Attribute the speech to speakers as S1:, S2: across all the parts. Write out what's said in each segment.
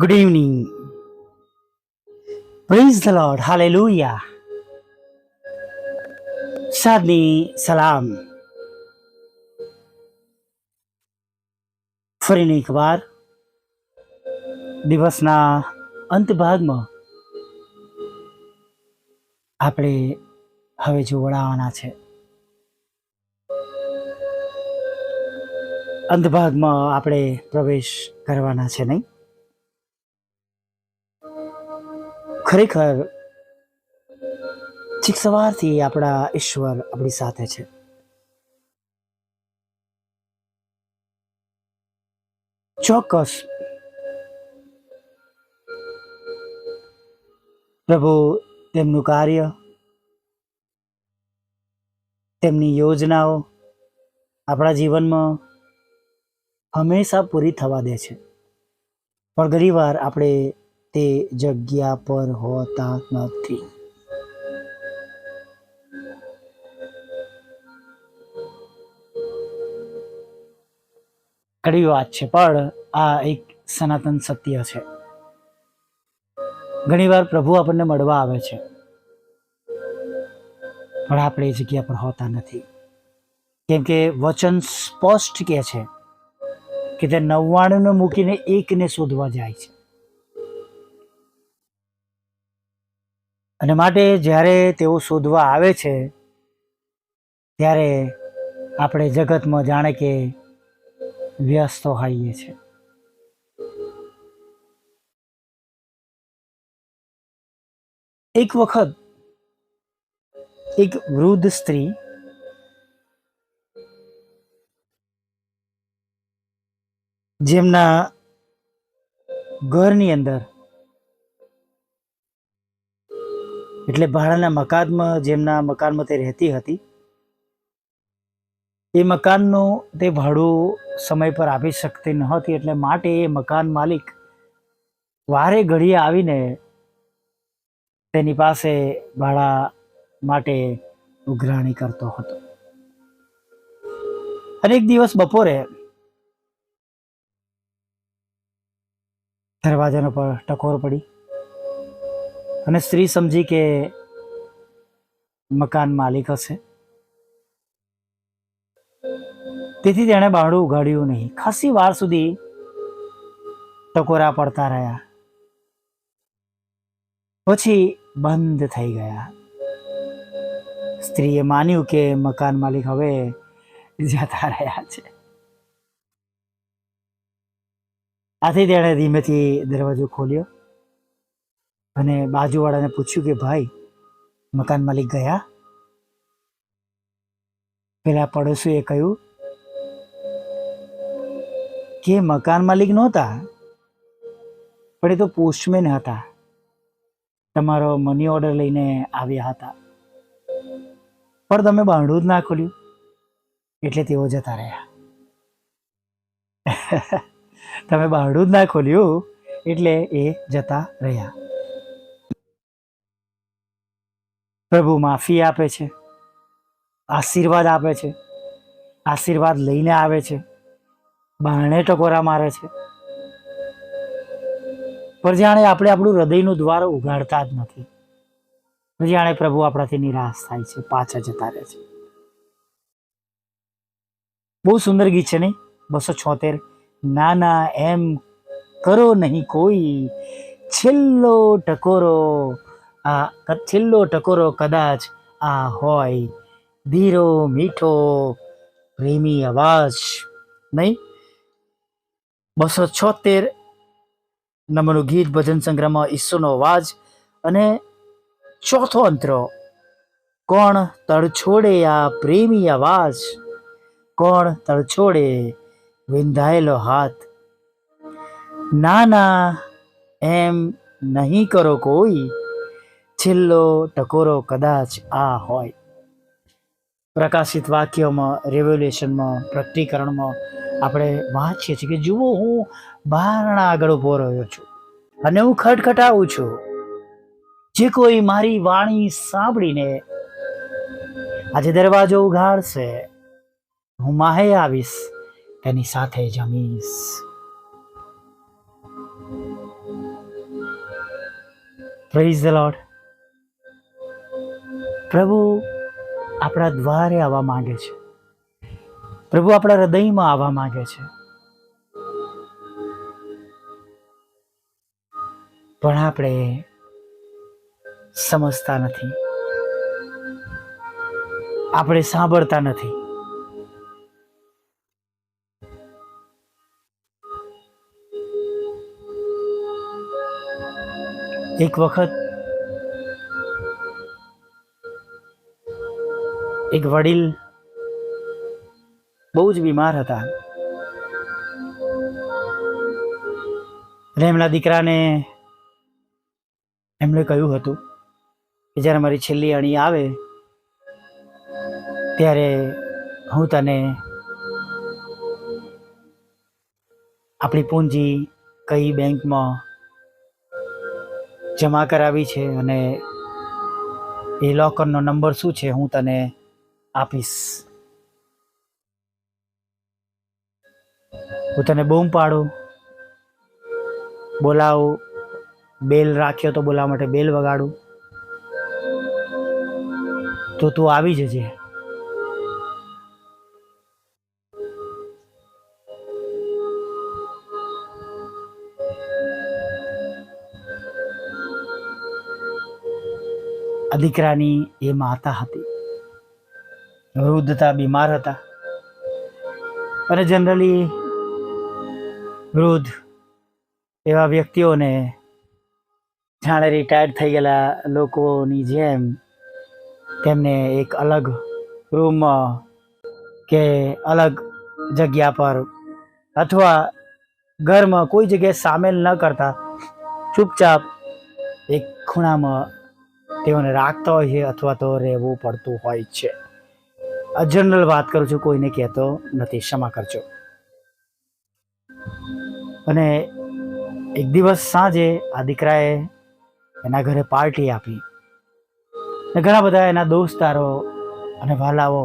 S1: Good evening. Praise the Lord. Hallelujah. સાદની સલામ. ફરીને એકવાર દિવસના અંત ભાગમાં આપણે હવે જોડાવાના છે. અંત ભાગમાં આપણે પ્રવેશ કરવાના છે નહીં. ખરેખર છેક સવારથી આપણા ઈશ્વર આપણી સાથે છે. ચોક્કસ પ્રભુ તેમનું કાર્ય, તેમની યોજનાઓ આપણા જીવનમાં હંમેશા પૂરી થવા દે છે, પણ ઘણી વાર આપણે તે જગ્યા પર હોતા નથી. કડવી વાત છે, પણ આ એક સનાતન સત્ય છે. ઘણીવાર પ્રભુ આપણને મળવા આવે છે, પણ આપણે એ જગ્યા પર હોતા નથી. કેમ કે વચન સ્પષ્ટ કહે છે કે તે 99 મૂકીને એકને શોધવા જાય છે. અને માટે જ્યારે તેઓ શોધવા આવે છે ત્યારે આપણે જગતમાં જાણે કે વ્યસ્ત હોઈએ છે. એક વખત એક વૃદ્ધ સ્ત્રી જેમના ઘરની અંદર એટલે ભાડાના મકાનમાં, જેમના મકાનમાં તે રહેતી હતી, એ મકાનનું તે ભાડું સમય પર આપી શકતી નહોતી. એટલે માટે એ મકાન માલિક વારે ઘડીએ આવીને તેની પાસે ભાડા માટે ઉઘરાણી કરતો હતો. અને એક દિવસ બપોરે દરવાજાનો પર ટકોર પડી અને સ્ત્રી સમજી કે મકાન માલિક હશે, તેથી તેણે ભાડું ઉઘાડ્યું નહીં. ખાસી વાર સુધી ટકોરા પડતા રહ્યા, પછી બંધ થઈ ગયા. સ્ત્રીએ માન્યું કે મકાન માલિક હવે જતા રહ્યા છે. આથી તેણે ધીમેથી દરવાજો ખોલ્યો અને બાજુવાળાને પૂછ્યું કે ભાઈ, મકાન માલિક ગયા? પેલા પડોશીએ કહ્યું કે મકાન માલિક નહોતા, પણ એ તો પોસ્ટમેન હતા, તમારો મની ઓર્ડર લઈને આવ્યા હતા, પણ તમે ભાંડું જ ના ખોલ્યું એટલે તેઓ જતા રહ્યા. તમે ભાંડું જ ના ખોલ્યું એટલે એ જતા રહ્યા. પ્રભુ માફી આપે છે, આશીર્વાદ આપે છે, આશીર્વાદ લઈને આવે છે, બારણે ટકોરા મારે છે, પણ જાણે આપણે આપણું હૃદયનું દ્વાર ઉઘાડતા જ નથી. જાણે પ્રભુ આપણાથી નિરાશ થાય છે, પાછા જતા રહે છે. બહુ સુંદર ગીત છે નહીં? 276. ના ના એમ કરો નહીં કોઈ, છેલ્લો ટકોરો કદાચ આ હોય, ધીરો મીઠો પ્રેમી અવાજ. નહીં? 276 નંબરનું ગીત ભજન સંગ્રહમાં ઈસુનો અવાજ. અને ચોથો અંતરો, કોણ તડછોડે આ પ્રેમી અવાજ, કોણ તડછોડે વિંધાયેલો હાથ. ના ના એમ નહીં કરો કોઈ, છેલ્લો ટકોરો કદાચ આ હોય. પ્રકાશિત વાક્યોમાં, રેવલ્યુશનમાં, પ્રકટીકરણમાં આપણે વાંચીએ છીએ કે જુઓ, હું બારણા આગળ ઊભો રહ્યો છું અને હું ખટખટાવું છું. જે કોઈ મારી વાણી સાંભળીને આજે દરવાજો ઉઘાડશે, હું માહે આવીશ, તેની સાથે જમીશ. Praise the lord. પ્રભુ આપણા દ્વારે આવવા માંગે છે. પ્રભુ આપણા હૃદયમાં આવવા માંગે છે. પણ આપણે સમજતા નથી, આપણે સાંભળતા નથી. એક વખત એક વડીલ બહુ જ બીમાર હતા અને એમના દીકરાને એમણે કહ્યું હતું કે જ્યારે મારી છેલ્લી અણી આવે ત્યારે હું તને આપણી પૂંજી કઈ બેંકમાં જમા કરાવી છે અને એ લોકરનો નંબર શું છે હું તને આપીશ. હું તને બૂમ પાડું, બોલાવું, બેલ રાખ્યો તો બોલાવવા માટે બેલ વગાડું તો તું આવી જજે. આ દીકરાની એ માતા હતી, વૃદ્ધ હતા, બીમાર હતા અને જનરલી વૃદ્ધ એવા વ્યક્તિઓને જાણે રિટાયર્ડ થઈ ગયેલા લોકોની જેમ તેમને એક અલગ રૂમ કે અલગ જગ્યા પર અથવા ઘરમાં કોઈ જગ્યાએ સામેલ ન કરતા ચૂપચાપ એક ખૂણામાં તેઓને રાખતા હોય છે અથવા તો રહેવું પડતું હોય છે. આ જનરલ વાત કરું છું, કોઈને કહેતો નથી, ક્ષમા કરજો. અને એક દિવસ સાંજે આ દીકરાએ એના ઘરે પાર્ટી આપી. ઘણા બધા એના દોસ્તારો અને વાલાઓ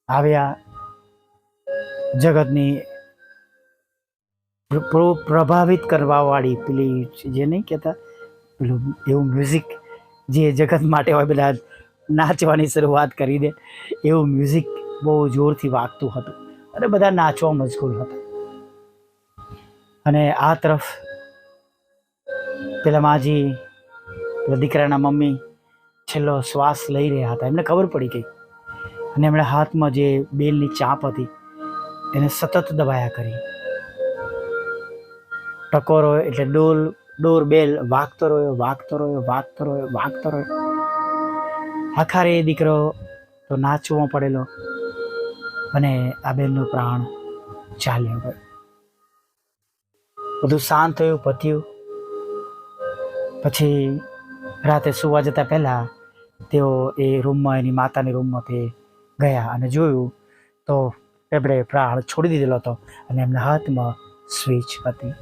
S1: આવ્યા. જગતની પ્રભાવિત કરવા વાળી પેલી જે નહીં કહેતા પેલું એવું મ્યુઝિક જે જગત માટે હોય, બધા નાચવાની શરૂઆત કરી દે એવું મ્યુઝિક બહુ જોરથી વાગતું હતું અને બધા નાચવા મશગુલ હતા. અને આ તરફ પેલા માજી પેલા દીકરાના મમ્મી છેલ્લો શ્વાસ લઈ રહ્યા હતા. એમને ખબર પડી ગઈ અને એમણે હાથમાં જે બેલની ચાંપ હતી એને સતત દબાયા કરી. ટકોરો એટલે ડોર બેલ વાગતો રહ્યો, વાગતો રહ્યો, વાગતો રહ્યો, વાગતો રહ્યો. આખરે એ દીકરો તો નાચવામાં પડેલો અને આ બેનનું પ્રાણ ચાલ્યો ગયો. બધું શાંત થયું, પત્યું. પછી રાતે સુવા જતા પહેલા તેઓ એ રૂમમાં, એની માતાની રૂમમાં તે ગયા અને જોયું તો એમણે પ્રાણ છોડી દીધેલો હતો અને એમના હાથમાં સ્વિચ હતી.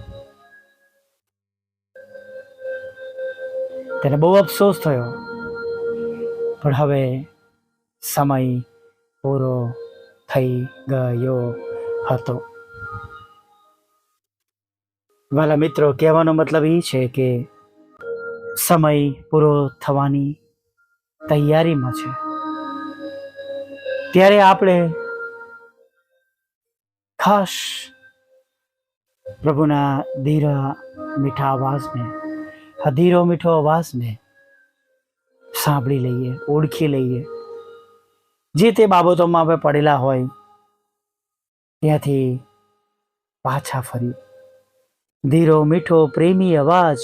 S1: તેને બહુ અફસોસ થયો, પણ હવે સમય પૂરો થઈ ગયો હતો. વાલા મિત્રો, કહેવાનો મતલબ એ છે કે સમય પૂરો થવાની તૈયારીમાં છે. ત્યારે આપણે ખાસ પ્રભુના ધીરા મીઠા અવાજને, આ ધીરો મીઠો અવાજને સાંભળી લઈએ, ઓળખી લઈએ. જે તે બાબતોમાં આપણે પડેલા હોય ત્યાંથી પાછા ફરી ધીરો મીઠો પ્રેમી અવાજ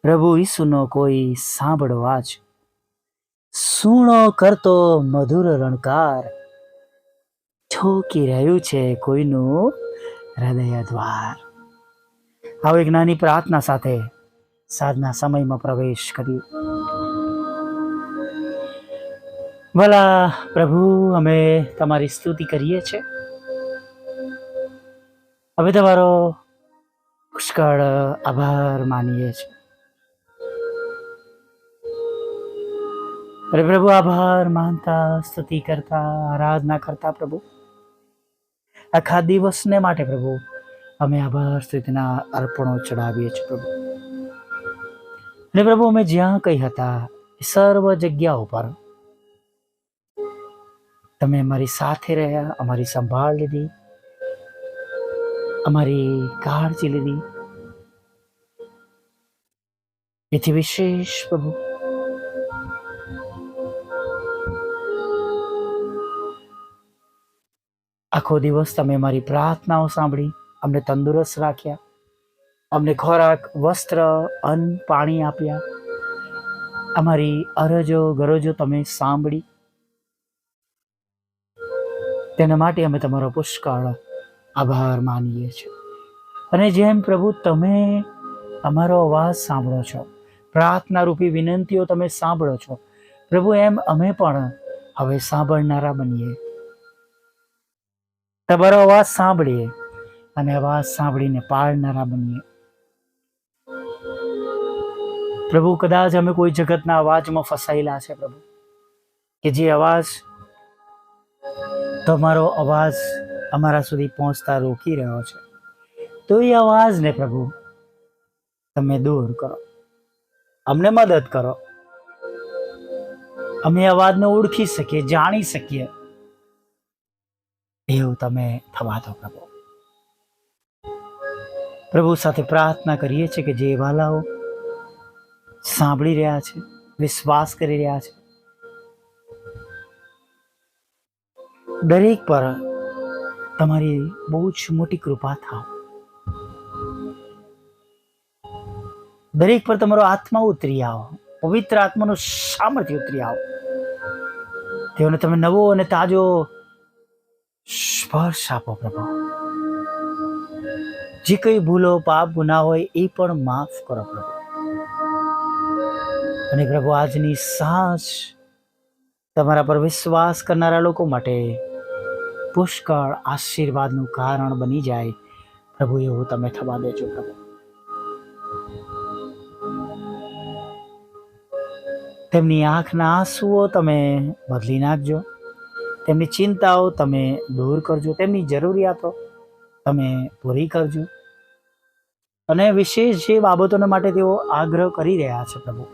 S1: પ્રભુ ઈસુનો કોઈ સાંભળો આજ, સૂણો કરતો મધુર રણકાર, ઠોકી રહ્યું છે કોઈનું હૃદય દ્વાર. આવો એક નાની પ્રાર્થના સાથે સાંજના સમયમાં પ્રવેશ કરીએ. ભલા પ્રભુ, અમે તમારી સ્તુતિ કરીએ છીએ. અમે તમારો પુષ્કળ આભાર માનીએ છીએ. અરે પ્રભુ, આભાર માનતા, સ્તુતિ કરતા, આરાધના કરતા પ્રભુ આખા દિવસને માટે પ્રભુ અમે આભાર સ્તુતિના અર્પણો ચડાવીએ છીએ. પ્રભુ અને પ્રભુ અમે જ્યાં કંઈ હતા એ સર્વ જગ્યાઓ પર તમે અમારી સાથે રહ્યા, અમારી સંભાળ લીધી, અમારી કાળજી લીધી. એથી વિશેષ પ્રભુ આખો દિવસ તમે અમારી પ્રાર્થનાઓ સાંભળી, અમને તંદુરસ્ત રાખ્યા, અમને ખોરાક, વસ્ત્ર, અન્ન, પાણી આપ્યા, અમારી અરજો ગરજો તમે સાંભળી. તેના માટે અમે તમારો પુષ્કળ આભાર માનીએ છીએ. અને જેમ પ્રભુ તમે અમારો અવાજ સાંભળો છો, પ્રાર્થના રૂપી વિનંતીઓ તમે સાંભળો છો પ્રભુ, એમ અમે પણ હવે સાંભળનારા બનીએ, તમારો અવાજ સાંભળીએ અને અવાજ સાંભળીને પાળનારા બનીએ. પ્રભુ કદાચ અમે કોઈ જગતના અવાજમાં ફસાયેલા છે પ્રભુ, કે જે અવાજ તમારો અવાજ અમારા સુધી પહોંચતા રોકી રહ્યો છે, તો એ અવાજને પ્રભુ તમે દૂર કરો, અમને મદદ કરો, અમે અવાજને ઓળખી શકીએ, જાણી શકીએ એવું તમે થવા દો પ્રભુ. પ્રભુ સાથે પ્રાર્થના કરીએ છીએ કે જે વાલાઓ સાંભળી રહ્યા છે, વિશ્વાસ કરી રહ્યા છે, દરેક પર તમારી બહુ જ મોટી કૃપા થાવ, દરેક પર તમારો આત્મા ઉતરી આવો, પવિત્ર આત્માનું સામર્થ્ય ઉતરી આવો, તેઓને તમે નવો અને તાજો સ્પર્શ આપો પ્રભુ. જે કઈ ભૂલો, પાપ, ગુના હોય એ પણ માફ કરો પ્રભુ. અને પ્રભુ આજની સાંજ તમારા પર વિશ્વાસ કરનારા લોકો માટે પુષ્કળ આશીર્વાદનું કારણ બની જાય પ્રભુ, એવું તમે થવા દેજો પ્રભુ. તેમની આંખના આંસુઓ તમે બદલી નાખજો, તેમની ચિંતાઓ તમે દૂર કરજો, તેમની જરૂરિયાતો તમે પૂરી કરજો. અને વિશેષ જે બાબતોને માટે તેઓ આગ્રહ કરી રહ્યા છે પ્રભુ,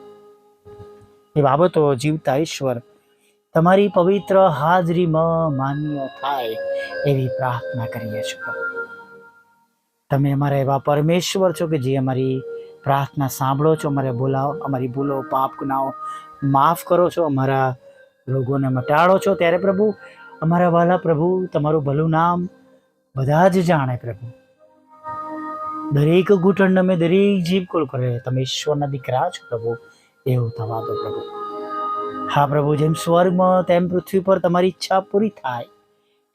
S1: એ બાબતો જીવતા ઈશ્વર તમારી પવિત્ર હાજરીમાં માન્ય થાય એવી પ્રાર્થના કરીએ છીએ પ્રભુ. તમે અમારા એવા પરમેશ્વર છો કે જે અમારી પ્રાર્થના સાંભળો છો, અમારી ભૂલો, પાપ, ગુનાઓ માફ કરો છો, અમારા રોગોને મટાડો છો. ત્યારે પ્રભુ, અમારા વાલા પ્રભુ, તમારું ભલું નામ બધા જ જાણે પ્રભુ. દરેક ઘૂંટણ અમે દરેક જીભ કોલ કરે તમે ઈશ્વરના દીકરા છો પ્રભુ, એવું થવા દો પ્રભુ. હા પ્રભુ, જેમ સ્વર્ગમાં તેમ પૃથ્વી પર તમારી ઈચ્છા પૂરી થાય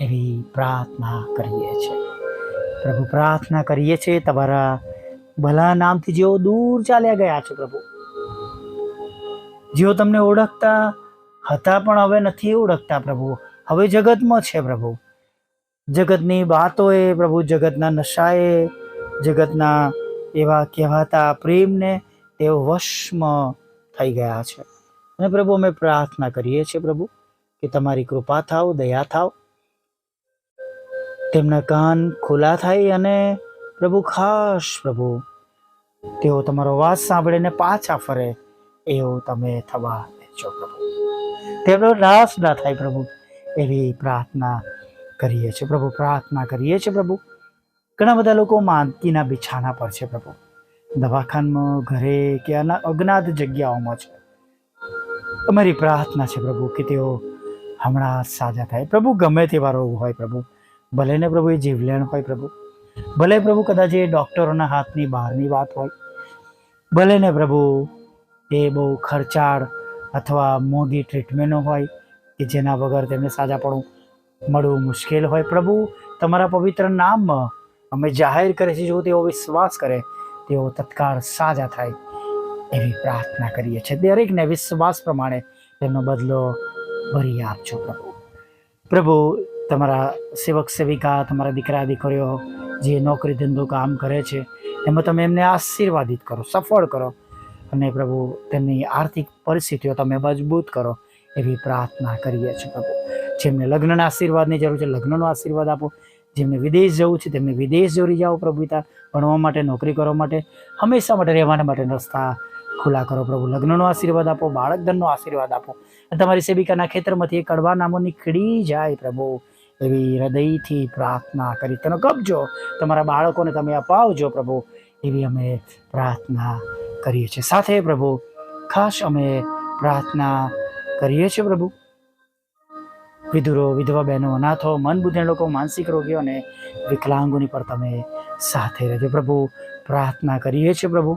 S1: એવી પ્રાર્થના કરીએ છીએ પ્રભુ. પ્રાર્થના કરીએ છીએ તમારા ભલા નામથી જેઓ દૂર ચાલ્યા ગયા છે પ્રભુ, જેઓ તમને ઓળખતા હતા પણ હવે નથી ઓળખતા પ્રભુ, હવે જગતમાં છે પ્રભુ, જગતની વાતોએ પ્રભુ, જગતના નશાએ, જગતના એવા કહેવાતા પ્રેમને તેઓ વશમાં થઈ ગયા છે. અને પ્રભુ, અમે પ્રાર્થના કરીએ છીએ પ્રભુ કે તમારી કૃપા થાવ, દયા થાવ, તેમના કાન ખુલ્લા થાય અને પ્રભુ ખાસ પ્રભુ તેઓ તમારો અવાજ સાંભળીને પાછા ફરે એવું તમે થવા દેજો પ્રભુ. તેમનો નાશ ના થાય પ્રભુ એવી પ્રાર્થના કરીએ છીએ પ્રભુ. પ્રાર્થના કરીએ છીએ પ્રભુ. ઘણા બધા લોકો માંદગીના બિછાના પર છે પ્રભુ, દવાખાનામાં, ઘરે કે અજ્ઞાત જગ્યાઓમાં છે. અમારી પ્રાર્થના છે પ્રભુ કે તેઓ હમણાં સાજા થાય પ્રભુ. ગમે તેવા રોગ હોય પ્રભુ, ભલે ને પ્રભુ એ જીવલેણ હોય પ્રભુ, ભલે પ્રભુ કદાચ એ ડૉક્ટરોના હાથની બહારની વાત હોય, ભલે ને પ્રભુ એ બહુ ખર્ચાળ અથવા મોંઘી ટ્રીટમેન્ટો હોય કે જેના વગર તેમને સાજાપણું મળવું મુશ્કેલ હોય પ્રભુ, તમારા પવિત્ર નામમાં અમે જાહેર કરે છે, જો તેઓ વિશ્વાસ કરે તેઓ તત્કાળ સાજા થાય એવી પ્રાર્થના કરીએ છીએ. દરેકને વિશ્વાસ પ્રમાણે તેમનો બદલો ભરી આપજો પ્રભુ. પ્રભુ, તમારા સેવક સેવિકા, તમારા દીકરા દીકરીઓ જે નોકરી ધંધો કામ કરે છે એમાં તમે એમને આશીર્વાદિત કરો, સફળ કરો, અને પ્રભુ તેમની આર્થિક પરિસ્થિતિઓ તમે મજબૂત કરો એવી પ્રાર્થના કરીએ છીએ પ્રભુ. જેમને લગ્નના આશીર્વાદની જરૂર છે, લગ્નનો આશીર્વાદ આપો. જેમને વિદેશ જવું છે તેમને વિદેશ જોડી જાઓ પ્રભુ પિતા, ભણવા માટે, નોકરી કરવા માટે, હંમેશા માટે રહેવાના માટે રસ્તા ખુલ્લા કરો પ્રભુ. લગ્નનો આશીર્વાદ આપો, બાળક ધનનો આશીર્વાદ આપો. અને તમારી સેવિકાના ખેતરમાંથી એ કડવા નામો નીકળી જાય પ્રભુ, એવી હૃદયથી પ્રાર્થના કરી. તેનો કબજો તમારા બાળકોને તમે અપાવજો પ્રભુ, એવી અમે પ્રાર્થના કરીએ છીએ. સાથે પ્રભુ ખાસ અમે પ્રાર્થના કરીએ છીએ પ્રભુ, વિધુરો, વિધવા બહેનો, અનાથો, મન બુદ્ધિના લોકો, માનસિક રોગીઓ અને વિકલાંગોની પર તમે સાથે રહેજો પ્રભુ. પ્રાર્થના કરીએ છીએ પ્રભુ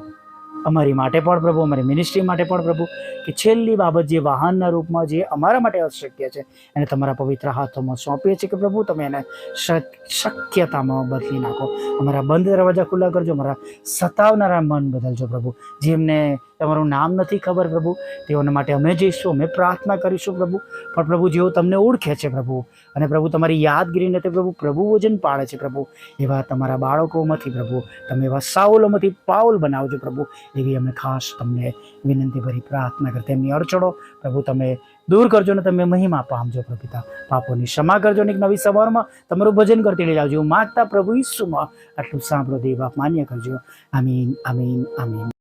S1: અમારી માટે પણ પ્રભુ, અમારી મિનિસ્ટ્રી માટે પણ પ્રભુ, કે છેલ્લી બાબત જે વાહનના રૂપમાં જે અમારા માટે અશક્ય છે એને તમારા પવિત્ર હાથોમાં સોંપીએ છીએ કે પ્રભુ તમે એને શક્યતામાં બદલી નાખો. અમારા બંધ દરવાજા ખુલ્લા કરજો, અમારા સતાવનારા મન બદલજો પ્રભુ. જેમને તમારું નામ નથી ખબર પ્રભુ, તેઓના માટે અમે જઈશું, અમે પ્રાર્થના કરીશું પ્રભુ. પણ પ્રભુ જેઓ તમને ઓળખે છે પ્રભુ, અને પ્રભુ તમારી યાદગીરીને તે પ્રભુ વજન પાડે છે પ્રભુ, એવા તમારા બાળકોમાંથી પ્રભુ તમે એવા સાઉલોમાંથી પાઉલ બનાવજો પ્રભુ, એવી અમે ખાસ તમને વિનંતી ભરી પ્રાર્થના કરતા. તેમની અડચણો પ્રભુ તમે દૂર કરજો ને તમે મહિમા પામજો પ્રભુ પિતા. પાપોની ક્ષમા કરજો ને એક નવી સવારમાં તમારું ભજન કરતી લઈ જાવજો. માગતા પ્રભુ ઈસુમાં આટલું સાંભળો દેવ બાપ, માન્ય કરજો. આમીન, આમીન, આમીન.